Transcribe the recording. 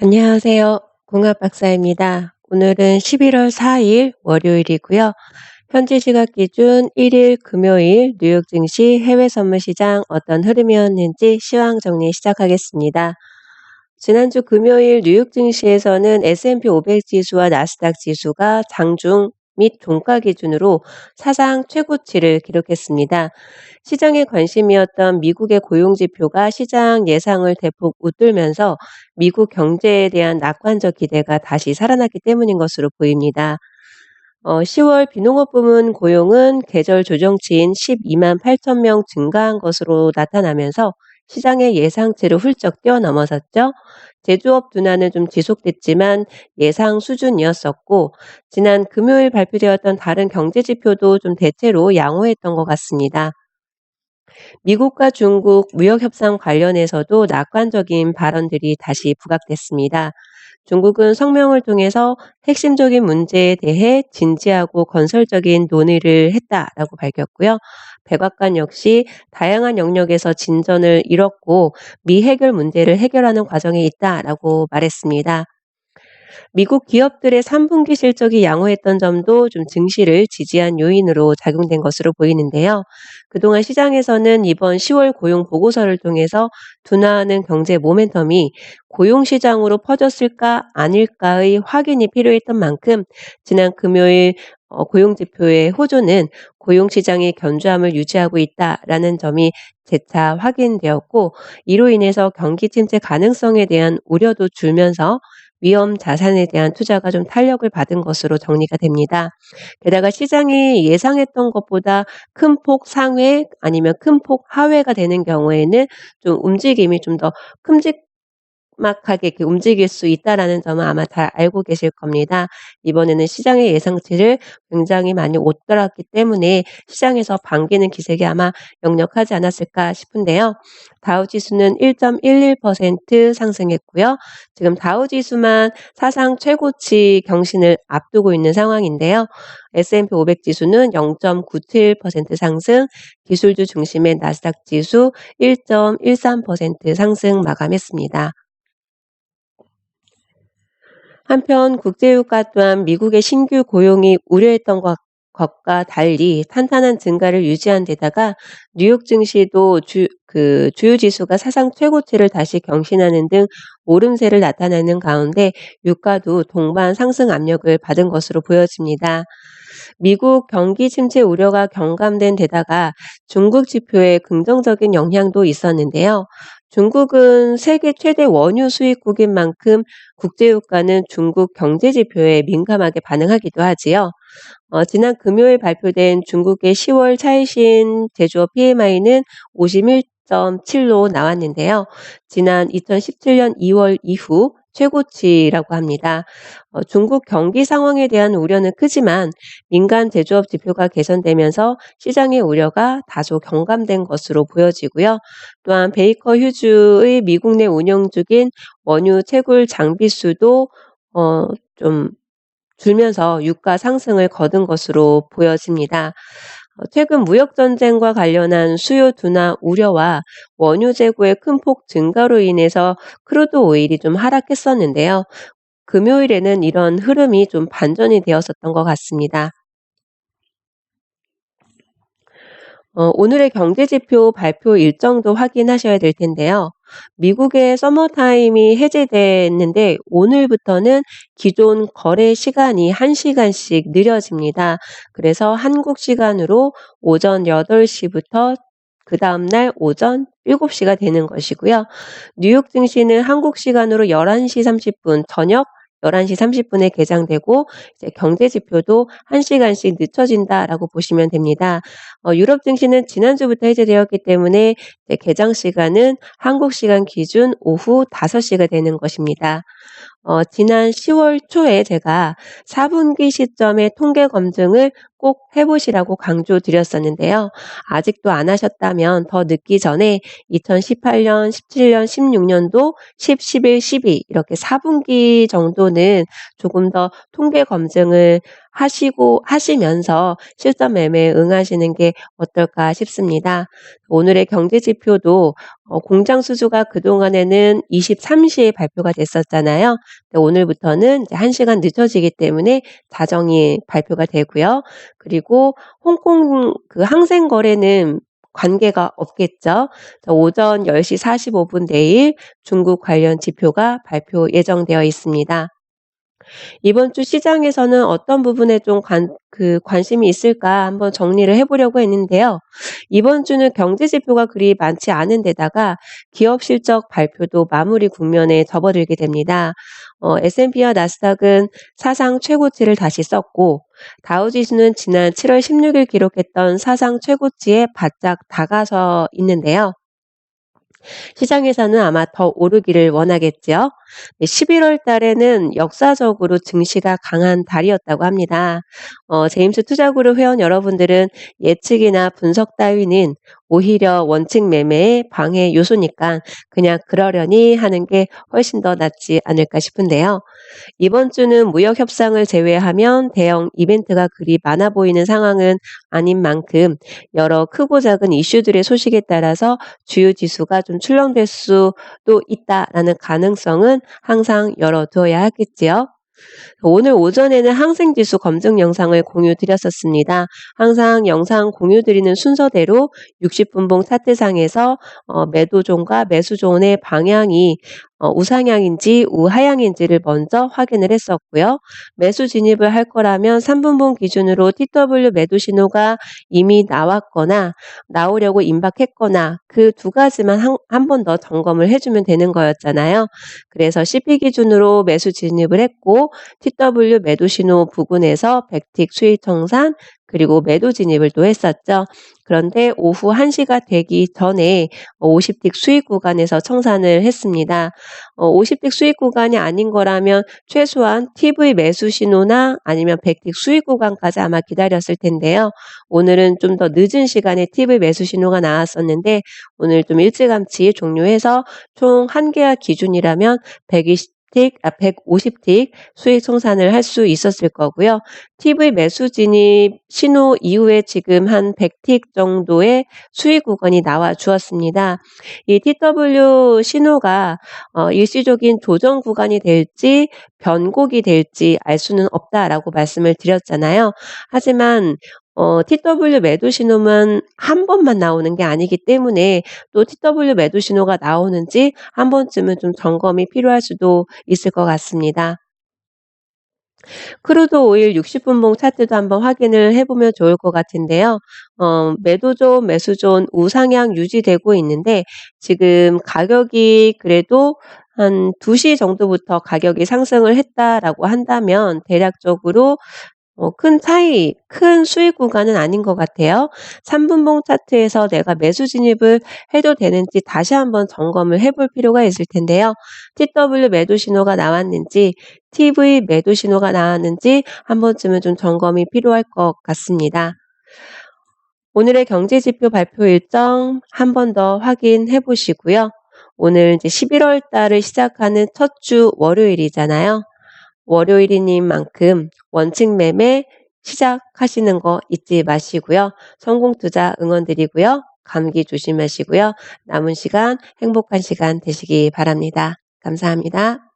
안녕하세요. 공학 박사입니다. 오늘은 11월 4일 월요일이고요. 현지 시각 기준 1일 금요일 뉴욕 증시 해외 선물 시장 어떤 흐름이었는지 시황 정리 시작하겠습니다. 지난주 금요일 뉴욕 증시에서는 S&P 500 지수와 나스닥 지수가 장중 및 종가 기준으로 사상 최고치를 기록했습니다. 시장의 관심이었던 미국의 고용 지표가 시장 예상을 대폭 웃돌면서 미국 경제에 대한 낙관적 기대가 다시 살아났기 때문인 것으로 보입니다. 10월 비농업 부문 고용은 계절 조정치인 12만 8천 명 증가한 것으로 나타나면서 시장의 예상치를 훌쩍 뛰어넘어섰죠. 제조업 둔화는 좀 지속됐지만 예상 수준이었었고, 지난 금요일 발표되었던 다른 경제 지표도 좀 대체로 양호했던 것 같습니다. 미국과 중국 무역 협상 관련해서도 낙관적인 발언들이 다시 부각됐습니다. 중국은 성명을 통해서 핵심적인 문제에 대해 진지하고 건설적인 논의를 했다라고 밝혔고요. 백악관 역시 다양한 영역에서 진전을 이뤘고 미해결 문제를 해결하는 과정에 있다라고 말했습니다. 미국 기업들의 3분기 실적이 양호했던 점도 좀 증시를 지지한 요인으로 작용된 것으로 보이는데요. 그동안 시장에서는 이번 10월 고용 보고서를 통해서 둔화하는 경제 모멘텀이 고용 시장으로 퍼졌을까 아닐까의 확인이 필요했던 만큼 지난 금요일 고용 지표의 호조는 고용 시장의 견조함을 유지하고 있다라는 점이 재차 확인되었고, 이로 인해서 경기 침체 가능성에 대한 우려도 줄면서 위험 자산에 대한 투자가 좀 탄력을 받은 것으로 정리가 됩니다. 게다가 시장이 예상했던 것보다 큰 폭 상회 아니면 큰 폭 하회가 되는 경우에는 좀 움직임이 좀 더 큼직하게 이렇게 움직일 수 있다라는 점은 아마 잘 알고 계실 겁니다. 이번에는 시장의 예상치를 굉장히 많이 웃돌았기 때문에 시장에서 반기는 기색이 아마 역력하지 않았을까 싶은데요. 다우 지수는 1.11% 상승했고요. 지금 다우 지수만 사상 최고치 경신을 앞두고 있는 상황인데요. S&P 500 지수는 0.97% 상승, 기술주 중심의 나스닥 지수 1.13% 상승 마감했습니다. 한편 국제유가 또한 미국의 신규 고용이 우려했던 것과 달리 탄탄한 증가를 유지한 데다가 뉴욕 증시도 주요 지수가 사상 최고치를 다시 경신하는 등 오름세를 나타내는 가운데 유가도 동반 상승 압력을 받은 것으로 보여집니다. 미국 경기 침체 우려가 경감된 데다가 중국 지표에 긍정적인 영향도 있었는데요. 중국은 세계 최대 원유 수입국인 만큼 국제유가는 중국 경제 지표에 민감하게 반응하기도 하지요. 지난 금요일 발표된 중국의 10월 차이신 제조업 PMI는 51.7로 나왔는데요. 지난 2017년 2월 이후 최고치라고 합니다. 중국 경기 상황에 대한 우려는 크지만 민간 제조업 지표가 개선되면서 시장의 우려가 다소 경감된 것으로 보여지고요. 또한 베이커 휴즈의 미국 내 운영 중인 원유 채굴 장비 수도 좀 줄면서 유가 상승을 거둔 것으로 보여집니다. 최근 무역 전쟁과 관련한 수요 둔화 우려와 원유 재고의 큰 폭 증가로 인해서 크루드 오일이 좀 하락했었는데요. 금요일에는 이런 흐름이 좀 반전이 되었었던 것 같습니다. 오늘의 경제지표 발표 일정도 확인하셔야 될 텐데요. 미국의 서머타임이 해제됐는데 오늘부터는 기존 거래 시간이 1시간씩 느려집니다. 그래서 한국 시간으로 오전 8시부터 그 다음날 오전 7시가 되는 것이고요. 뉴욕 증시는 한국 시간으로 11시 30분 저녁 11시 30분에 개장되고 이제 경제 지표도 1시간씩 늦춰진다라고 보시면 됩니다. 유럽 증시는 지난주부터 해제되었기 때문에 이제 개장 시간은 한국 시간 기준 오후 5시가 되는 것입니다. 지난 10월 초에 제가 4분기 시점의 통계 검증을 꼭 해보시라고 강조드렸었는데요. 아직도 안 하셨다면 더 늦기 전에 2018년, 17년, 16년도 10, 11, 12 이렇게 4분기 정도는 조금 더 통계 검증을 하시면서 실전 매매에 응하시는 게 어떨까 싶습니다. 오늘의 경제 지표도 공장 수주가 그동안에는 23시에 발표가 됐었잖아요. 근데 오늘부터는 이제 1시간 늦어지기 때문에 자정이 발표가 되고요. 그리고 홍콩 그 항생 거래는 관계가 없겠죠. 오전 10시 45분 내일 중국 관련 지표가 발표 예정되어 있습니다. 이번 주 시장에서는 어떤 부분에 좀 관심이 있을까 한번 정리를 해 보려고 했는데요. 이번 주는 경제 지표가 그리 많지 않은 데다가 기업 실적 발표도 마무리 국면에 접어들게 됩니다. S&P와 나스닥은 사상 최고치를 다시 썼고 다우 지수는 지난 7월 16일 기록했던 사상 최고치에 바짝 다가서 있는데요. 시장에서는 아마 더 오르기를 원하겠지요. 11월 달에는 역사적으로 증시가 강한 달이었다고 합니다. 제임스 투자그룹 회원 여러분들은 예측이나 분석 따위는 오히려 원칙 매매의 방해 요소니까 그냥 그러려니 하는 게 훨씬 더 낫지 않을까 싶은데요. 이번 주는 무역 협상을 제외하면 대형 이벤트가 그리 많아 보이는 상황은 아닌 만큼 여러 크고 작은 이슈들의 소식에 따라서 주요 지수가 좀 출렁될 수도 있다라는 가능성은 항상 열어두어야 하겠지요. 오늘 오전에는 항생지수 검증 영상을 공유 드렸었습니다. 항상 영상 공유 드리는 순서대로 60분봉 차트상에서 매도존과 매수존의 방향이 우상향인지 우하향인지를 먼저 확인을 했었고요. 매수 진입을 할 거라면 3분봉 기준으로 TW 매도 신호가 이미 나왔거나 나오려고 임박했거나 그 두 가지만 한 번 더 점검을 해주면 되는 거였잖아요. 그래서 CP 기준으로 매수 진입을 했고 TW 매도 신호 부근에서 백틱 수익 청산 그리고 매도 진입을 또 했었죠. 그런데 오후 1시가 되기 전에 50틱 수익 구간에서 청산을 했습니다. 50틱 수익 구간이 아닌 거라면 최소한 TV 매수 신호나 아니면 100틱 수익 구간까지 아마 기다렸을 텐데요. 오늘은 좀 더 늦은 시간에 TV 매수 신호가 나왔었는데 오늘 좀 일찌감치 종료해서 총 한계와 기준이라면 150틱 수익 청산을 할 수 있었을 거고요. TV 매수 진입 신호 이후에 지금 한 100틱 정도의 수익 구간이 나와 주었습니다. 이 TW 신호가 일시적인 조정 구간이 될지 변곡이 될지 알 수는 없다라고 말씀을 드렸잖아요. 하지만 TW 매도 신호만 한 번만 나오는 게 아니기 때문에 또 TW 매도 신호가 나오는지 한 번쯤은 좀 점검이 필요할 수도 있을 것 같습니다. 크루드 오일 60분봉 차트도 한번 확인을 해보면 좋을 것 같은데요. 매도존, 매수존 우상향 유지되고 있는데 지금 가격이 그래도 한 2시 정도부터 가격이 상승을 했다라고 한다면 대략적으로 큰 수익 구간은 아닌 것 같아요. 3분봉 차트에서 내가 매수 진입을 해도 되는지 다시 한번 점검을 해볼 필요가 있을 텐데요. TW 매도 신호가 나왔는지, TV 매도 신호가 나왔는지 한 번쯤은 좀 점검이 필요할 것 같습니다. 오늘의 경제지표 발표 일정 한 번 더 확인해 보시고요. 오늘 이제 11월 달을 시작하는 첫 주 월요일이잖아요. 월요일인 만큼 원칙 매매 시작하시는 거 잊지 마시고요. 성공 투자 응원드리고요. 감기 조심하시고요. 남은 시간 행복한 시간 되시기 바랍니다. 감사합니다.